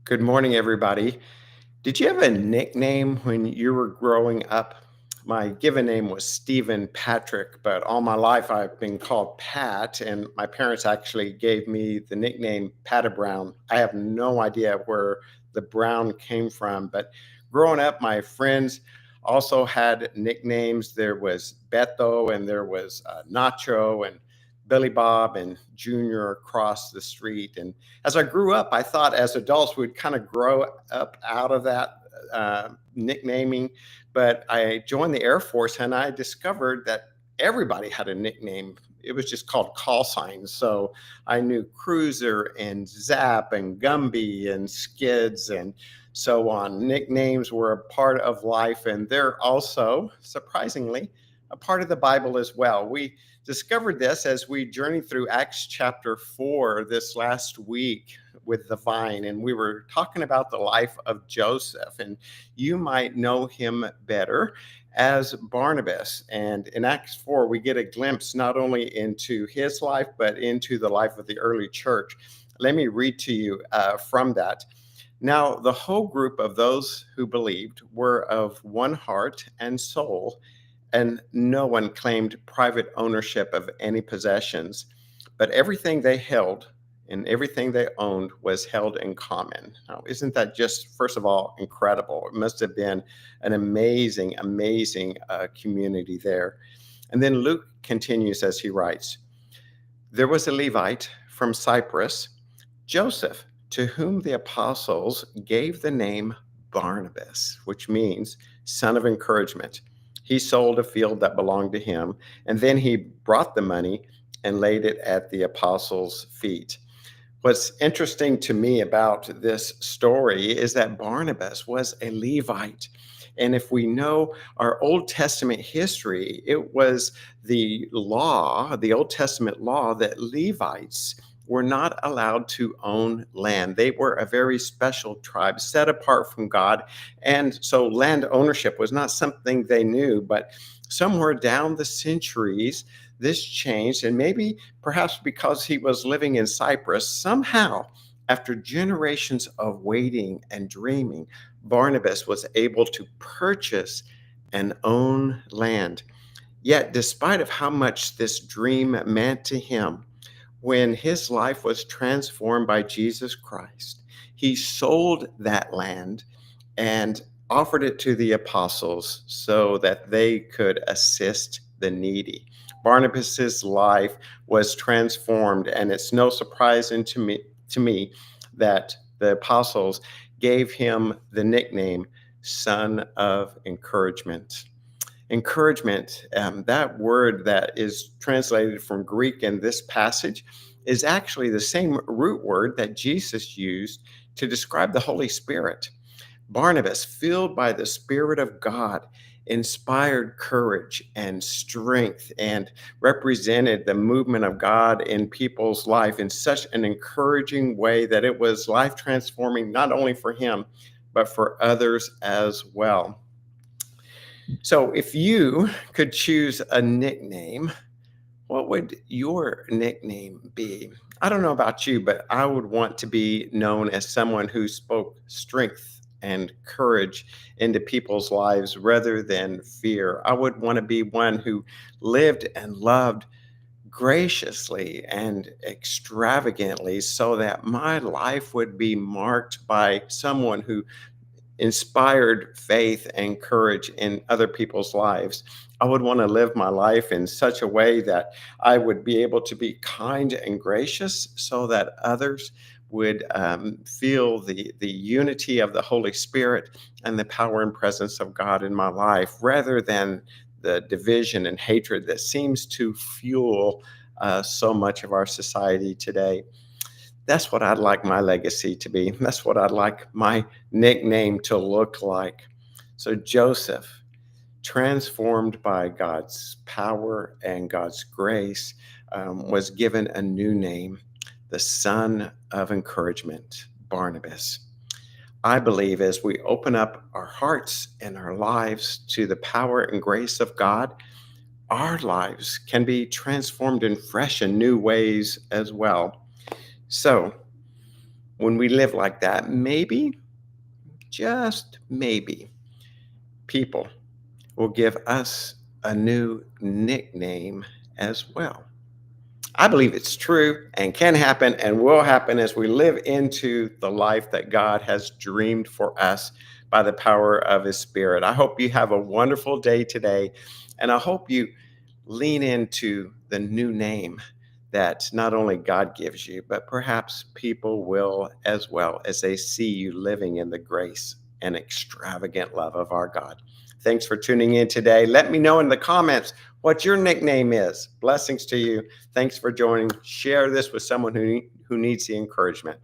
Good morning, everybody. Did you have a nickname when you were growing up? My given name was Stephen Patrick, but all my life I've been called Pat, and my parents actually gave me the nickname Patta Brown. I have no idea where the Brown came from, but growing up, my friends also had nicknames. There was Beto, and there was Nacho, and Billy Bob, and Junior across the street. And as I grew up, I thought as adults we'd kind of grow up out of that nicknaming. But I joined the Air Force and I discovered that everybody had a nickname. It was just called call signs. So I knew Cruiser and Zap and Gumby and Skids and so on. Nicknames were a part of life, and they're also, surprisingly, a part of the Bible as well. We discovered this as we journeyed through Acts chapter 4 this last week with the vine, and we were talking about the life of Joseph, and you might know him better as Barnabas. And in Acts 4, we get a glimpse not only into his life, but into the life of the early church. Let me read to you from that. Now, the whole group of those who believed were of one heart and soul, and no one claimed private ownership of any possessions, but everything they held and everything they owned was held in common. Now, isn't that just, first of all, incredible? It must have been an amazing, amazing community there. And then Luke continues as he writes, there was a Levite from Cyprus, Joseph, to whom the apostles gave the name Barnabas, which means son of encouragement. He sold a field that belonged to him, and then he brought the money and laid it at the apostles' feet. What's interesting to me about this story is that Barnabas was a Levite. And if we know our Old Testament history, it was the law, the Old Testament law, that Levites were not allowed to own land. They were a very special tribe set apart from God. And so land ownership was not something they knew, but somewhere down the centuries, this changed. And maybe perhaps because he was living in Cyprus, somehow, after generations of waiting and dreaming, Barnabas was able to purchase and own land. Yet, despite of how much this dream meant to him, when his life was transformed by Jesus Christ, he sold that land and offered it to the apostles so that they could assist the needy. Barnabas's life was transformed, and it's no surprise to me that the apostles gave him the nickname Son of Encouragement. Encouragement, that word that is translated from Greek in this passage, is actually the same root word that Jesus used to describe the Holy Spirit. Barnabas, filled by the Spirit of God, inspired courage and strength and represented the movement of God in people's life in such an encouraging way that it was life transforming, not only for him, but for others as well. So, if you could choose a nickname, what would your nickname be? I don't know about you, but I would want to be known as someone who spoke strength and courage into people's lives rather than fear. I would want to be one who lived and loved graciously and extravagantly so that my life would be marked by someone who inspired faith and courage in other people's lives. I would want to live my life in such a way that I would be able to be kind and gracious so that others would feel the unity of the Holy Spirit and the power and presence of God in my life rather than the division and hatred that seems to fuel so much of our society today. That's what I'd like my legacy to be. That's what I'd like my nickname to look like. So, Joseph, transformed by God's power and God's grace, was given a new name, the Son of Encouragement, Barnabas. I believe as we open up our hearts and our lives to the power and grace of God, our lives can be transformed in fresh and new ways as well. So, when we live like that, maybe, just maybe, people will give us a new nickname as well. I believe it's true and can happen and will happen as we live into the life that God has dreamed for us by the power of His Spirit. I hope you have a wonderful day today, and I hope you lean into the new name that not only God gives you, but perhaps people will as well as they see you living in the grace and extravagant love of our God. Thanks for tuning in today. Let me know in the comments what your nickname is. Blessings to you. Thanks for joining. Share this with someone who needs the encouragement.